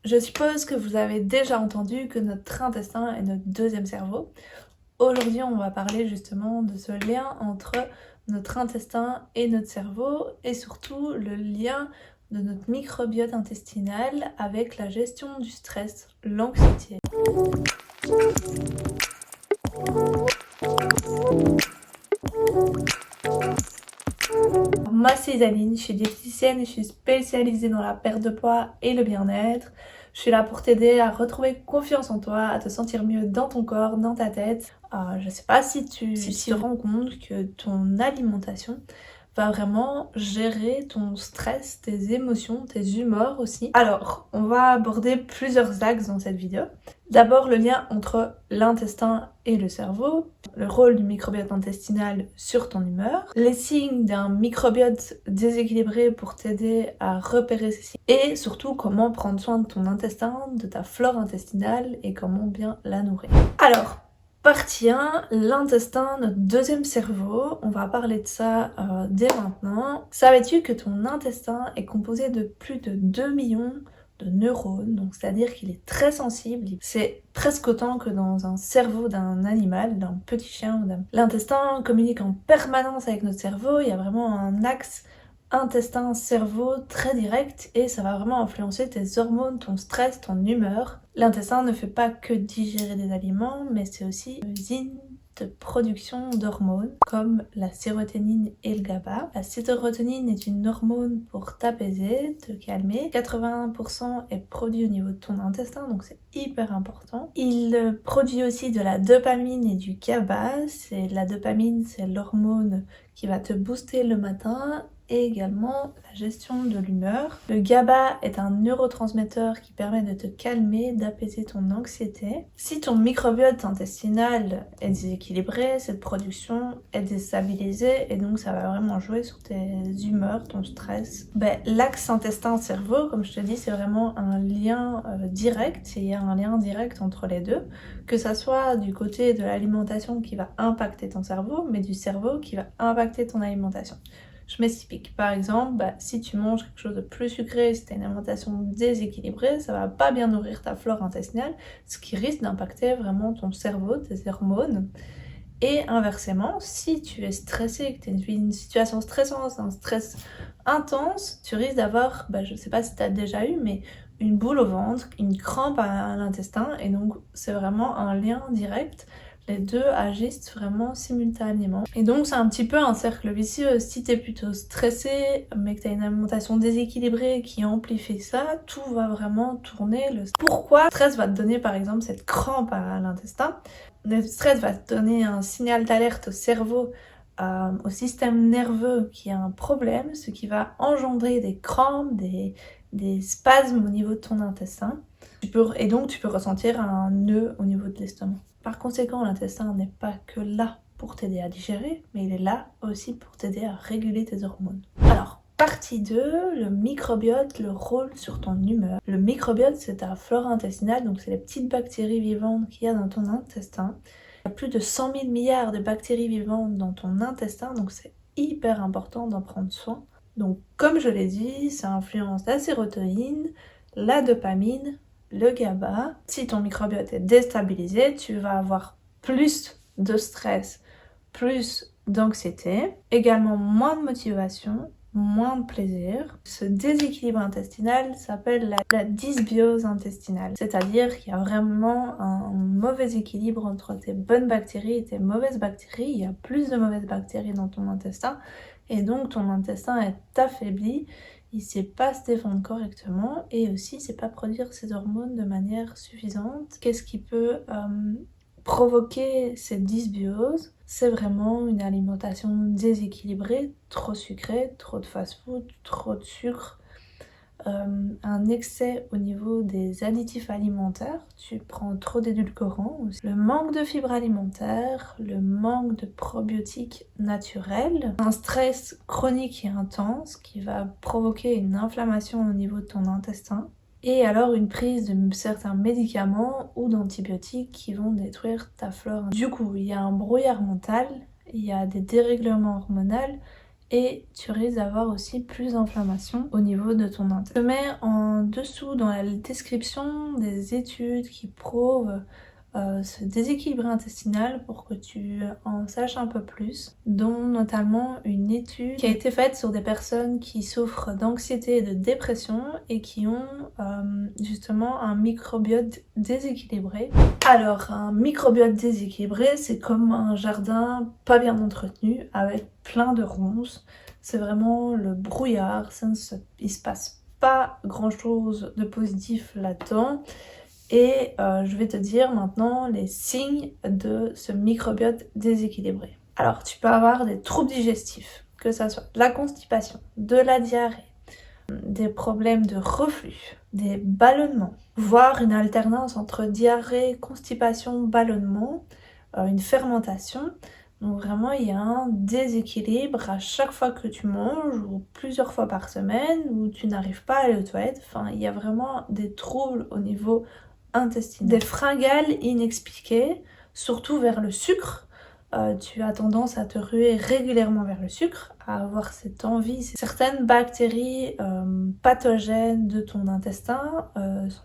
Je suppose que vous avez déjà entendu que notre intestin est notre deuxième cerveau. Aujourd'hui, on va parler justement de ce lien entre notre intestin et notre cerveau et surtout le lien de notre microbiote intestinal avec la gestion du stress, l'anxiété. Moi, c'est Isaline, je suis diététicienne et je suis spécialisée dans la perte de poids et le bien-être. Je suis là pour t'aider à retrouver confiance en toi, à te sentir mieux dans ton corps, dans ta tête. Je sais pas si tu te rends compte que ton alimentation va vraiment gérer ton stress, tes émotions, tes humeurs aussi. Alors, on va aborder plusieurs axes dans cette vidéo. D'abord, le lien entre l'intestin et le cerveau, le rôle du microbiote intestinal sur ton humeur, les signes d'un microbiote déséquilibré pour t'aider à repérer ces signes, et surtout comment prendre soin de ton intestin, de ta flore intestinale et comment bien la nourrir. Alors, partie 1, l'intestin, notre deuxième cerveau. On va parler de ça dès maintenant. Savais-tu que ton intestin est composé de plus de 2 millions de neurones, donc c'est-à-dire qu'il est très sensible, c'est presque autant que dans un cerveau d'un animal, d'un petit chien ou d'un... L'intestin communique en permanence avec notre cerveau, il y a vraiment un axe intestin-cerveau très direct et ça va vraiment influencer tes hormones, ton stress, ton humeur. L'intestin ne fait pas que digérer des aliments, mais c'est aussi une usine de production d'hormones comme la sérotonine et le GABA. La sérotonine est une hormone pour t'apaiser, te calmer. 81% est produit au niveau de ton intestin, donc c'est hyper important. Il produit aussi de la dopamine et du GABA. La dopamine, c'est l'hormone qui va te booster le matin et également la gestion de l'humeur. Le GABA est un neurotransmetteur qui permet de te calmer, d'apaiser ton anxiété. Si ton microbiote intestinal est déséquilibré, cette production est déstabilisée et donc ça va vraiment jouer sur tes humeurs, ton stress. L'axe intestin-cerveau, comme je te dis, c'est vraiment un lien direct, et il y a un lien direct entre les deux, que ça soit du côté de l'alimentation qui va impacter ton cerveau, mais du cerveau qui va impacter ton alimentation. Je m'explique. Par exemple, si tu manges quelque chose de plus sucré, si tu as une alimentation déséquilibrée, ça va pas bien nourrir ta flore intestinale, ce qui risque d'impacter vraiment ton cerveau, tes hormones. Et inversement, si tu es stressé, que tu es une situation stressante, un stress intense, tu risques d'avoir, je sais pas si tu as déjà eu, mais une boule au ventre, une crampe à l'intestin, et donc c'est vraiment un lien direct. Les deux agissent vraiment simultanément. Et donc c'est un petit peu un cercle vicieux. Si t'es plutôt stressé, mais que t'as une alimentation déséquilibrée qui amplifie ça, tout va vraiment tourner. Pourquoi le stress va te donner par exemple cette crampe à l'intestin? Le stress va te donner un signal d'alerte au cerveau, au système nerveux qui a un problème, ce qui va engendrer des crampes, des spasmes au niveau de ton intestin. Et donc tu peux ressentir un nœud au niveau de l'estomac. Par conséquent, l'intestin n'est pas que là pour t'aider à digérer, mais il est là aussi pour t'aider à réguler tes hormones. Alors, partie 2, le microbiote, le rôle sur ton humeur. Le microbiote, c'est ta flore intestinale, donc c'est les petites bactéries vivantes qu'il y a dans ton intestin. Il y a plus de 100 000 milliards de bactéries vivantes dans ton intestin, donc c'est hyper important d'en prendre soin. Donc, comme je l'ai dit, ça influence la sérotonine, la dopamine, le GABA. Si ton microbiote est déstabilisé, tu vas avoir plus de stress, plus d'anxiété, également moins de motivation, moins de plaisir. Ce déséquilibre intestinal s'appelle la dysbiose intestinale, c'est-à-dire qu'il y a vraiment un mauvais équilibre entre tes bonnes bactéries et tes mauvaises bactéries. Il y a plus de mauvaises bactéries dans ton intestin et donc ton intestin est affaibli. Il sait pas se défendre correctement et aussi il sait pas produire ses hormones de manière suffisante. Qu'est-ce qui peut provoquer cette dysbiose? C'est vraiment une alimentation déséquilibrée, trop sucrée, trop de fast-food, trop de sucre, un excès au niveau des additifs alimentaires, tu prends trop d'édulcorants aussi, le manque de fibres alimentaires, le manque de probiotiques naturels, un stress chronique et intense qui va provoquer une inflammation au niveau de ton intestin, et alors une prise de certains médicaments ou d'antibiotiques qui vont détruire ta flore. Du coup, il y a un brouillard mental, il y a des dérèglements hormonaux, et tu risques d'avoir aussi plus d'inflammation au niveau de ton intestin. Je te mets en dessous dans la description des études qui prouvent ce déséquilibre intestinal pour que tu en saches un peu plus, dont notamment une étude qui a été faite sur des personnes qui souffrent d'anxiété et de dépression et qui ont justement un microbiote déséquilibré. Alors un microbiote déséquilibré, c'est comme un jardin pas bien entretenu avec plein de ronces, c'est vraiment le brouillard, il se passe pas grand chose de positif là-dedans. Et je vais te dire maintenant les signes de ce microbiote déséquilibré. Alors, tu peux avoir des troubles digestifs, que ça soit de la constipation, de la diarrhée, des problèmes de reflux, des ballonnements, voire une alternance entre diarrhée, constipation, ballonnement, une fermentation. Donc vraiment, il y a un déséquilibre à chaque fois que tu manges ou plusieurs fois par semaine où tu n'arrives pas à aller aux toilettes. Enfin, il y a vraiment des troubles au niveau intestinal. Des fringales inexpliquées, surtout vers le sucre. Tu as tendance à te ruer régulièrement vers le sucre, à avoir cette envie. Certaines bactéries pathogènes de ton intestin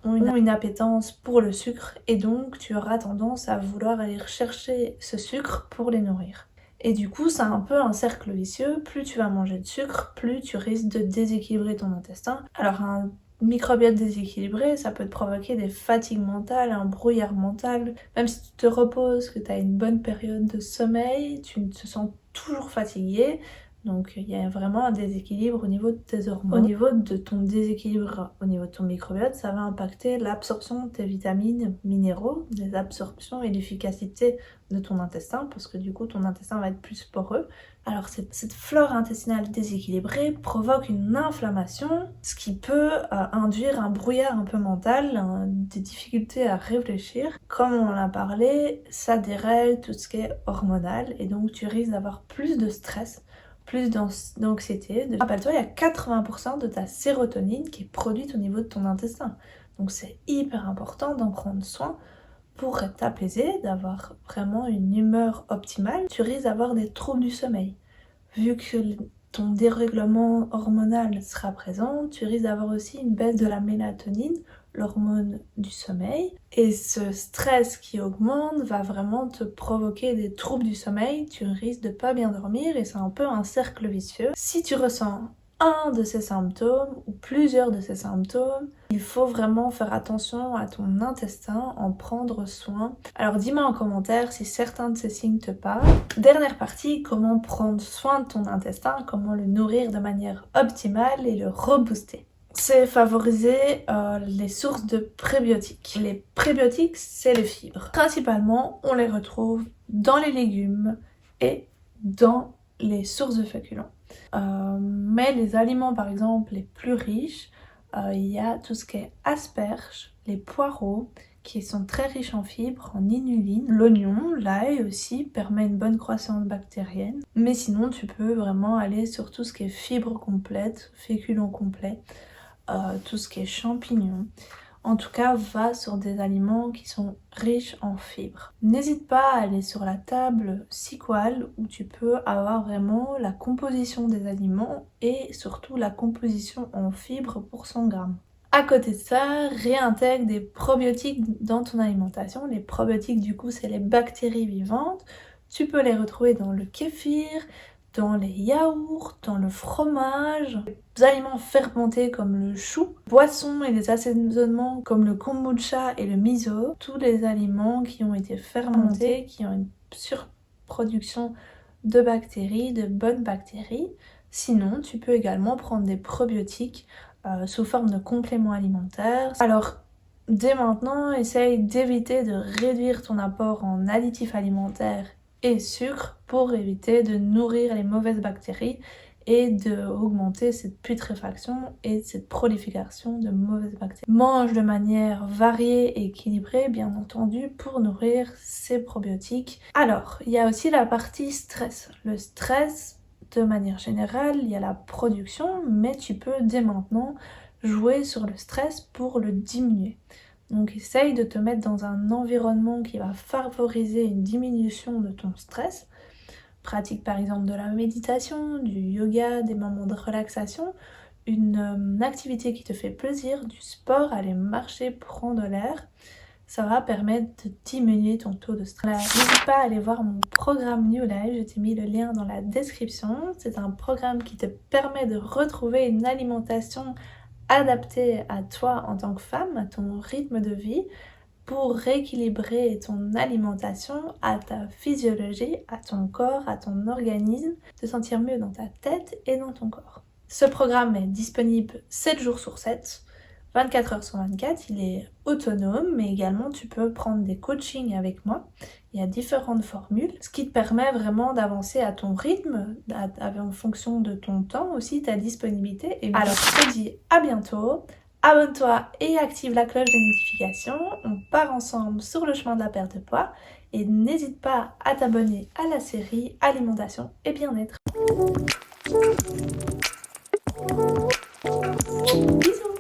ont une appétence pour le sucre et donc tu auras tendance à vouloir aller chercher ce sucre pour les nourrir. Et du coup, c'est un peu un cercle vicieux. Plus tu vas manger de sucre, plus tu risques de déséquilibrer ton intestin. Alors un microbiote déséquilibré, ça peut te provoquer des fatigues mentales, un brouillard mental. Même si tu te reposes, que tu as une bonne période de sommeil, tu te sens toujours fatigué. Donc il y a vraiment un déséquilibre au niveau de tes hormones. Au niveau de ton déséquilibre, au niveau de ton microbiote, ça va impacter l'absorption de tes vitamines, minéraux, les absorptions et l'efficacité de ton intestin, parce que du coup ton intestin va être plus poreux. Alors cette flore intestinale déséquilibrée provoque une inflammation, ce qui peut induire un brouillard un peu mental, des difficultés à réfléchir. Comme on en a parlé, ça dérègle tout ce qui est hormonal et donc tu risques d'avoir plus de stress, plus d'anxiété. Rappelle-toi, il y a 80% de ta sérotonine qui est produite au niveau de ton intestin. Donc c'est hyper important d'en prendre soin pour t'apaiser, d'avoir vraiment une humeur optimale. Tu risques d'avoir des troubles du sommeil. Vu que ton dérèglement hormonal sera présent, tu risques d'avoir aussi une baisse de la mélatonine, l'hormone du sommeil. Et ce stress qui augmente va vraiment te provoquer des troubles du sommeil, tu risques de pas bien dormir et c'est un peu un cercle vicieux. Si tu ressens un de ces symptômes ou plusieurs de ces symptômes, il faut vraiment faire attention à ton intestin, en prendre soin. Alors dis-moi en commentaire si certains de ces signes te parlent. Dernière partie, comment prendre soin de ton intestin, comment le nourrir de manière optimale et le rebooster. C'est favoriser les sources de prébiotiques. Les prébiotiques, c'est les fibres. Principalement, on les retrouve dans les légumes et dans les sources de féculents. Mais les aliments par exemple les plus riches, il y a tout ce qui est asperges, les poireaux qui sont très riches en fibres, en inuline. L'oignon, l'ail aussi permet une bonne croissance bactérienne. Mais sinon tu peux vraiment aller sur tout ce qui est fibres complètes, féculents complets, tout ce qui est champignons. En tout cas, va sur des aliments qui sont riches en fibres. N'hésite pas à aller sur la table Sequal où tu peux avoir vraiment la composition des aliments et surtout la composition en fibres pour 100 grammes. À côté de ça, réintègre des probiotiques dans ton alimentation. Les probiotiques, du coup, c'est les bactéries vivantes. Tu peux les retrouver dans le kéfir, dans les yaourts, dans le fromage, des aliments fermentés comme le chou, boissons et des assaisonnements comme le kombucha et le miso, tous les aliments qui ont été fermentés, qui ont une surproduction de bactéries, de bonnes bactéries. Sinon, tu peux également prendre des probiotiques sous forme de compléments alimentaires. Alors, dès maintenant, essaye d'éviter de réduire ton apport en additifs alimentaires et sucre pour éviter de nourrir les mauvaises bactéries et d'augmenter cette putréfaction et cette prolifération de mauvaises bactéries. Mange de manière variée et équilibrée, bien entendu, pour nourrir ces probiotiques. Alors, il y a aussi la partie stress. Le stress, de manière générale, il y a la production, mais tu peux dès maintenant jouer sur le stress pour le diminuer. Donc essaye de te mettre dans un environnement qui va favoriser une diminution de ton stress. pratiques par exemple de la méditation, du yoga, des moments de relaxation, une activité qui te fait plaisir, du sport, aller marcher, prendre l'air, ça va permettre de diminuer ton taux de stress. N'hésite pas à aller voir mon programme New Life, je t'ai mis le lien dans la description. C'est un programme qui te permet de retrouver une alimentation adaptée à toi en tant que femme, à ton rythme de vie, pour rééquilibrer ton alimentation à ta physiologie, à ton corps, à ton organisme, te sentir mieux dans ta tête et dans ton corps. Ce programme est disponible 7 jours sur 7, 24 heures sur 24, il est autonome, mais également tu peux prendre des coachings avec moi. Il y a différentes formules, ce qui te permet vraiment d'avancer à ton rythme, en fonction de ton temps aussi, ta disponibilité. Et alors je te dis à bientôt. Abonne-toi et active la cloche de notification. On part ensemble sur le chemin de la perte de poids. Et n'hésite pas à t'abonner à la série Alimentation et Bien-être. Bisous!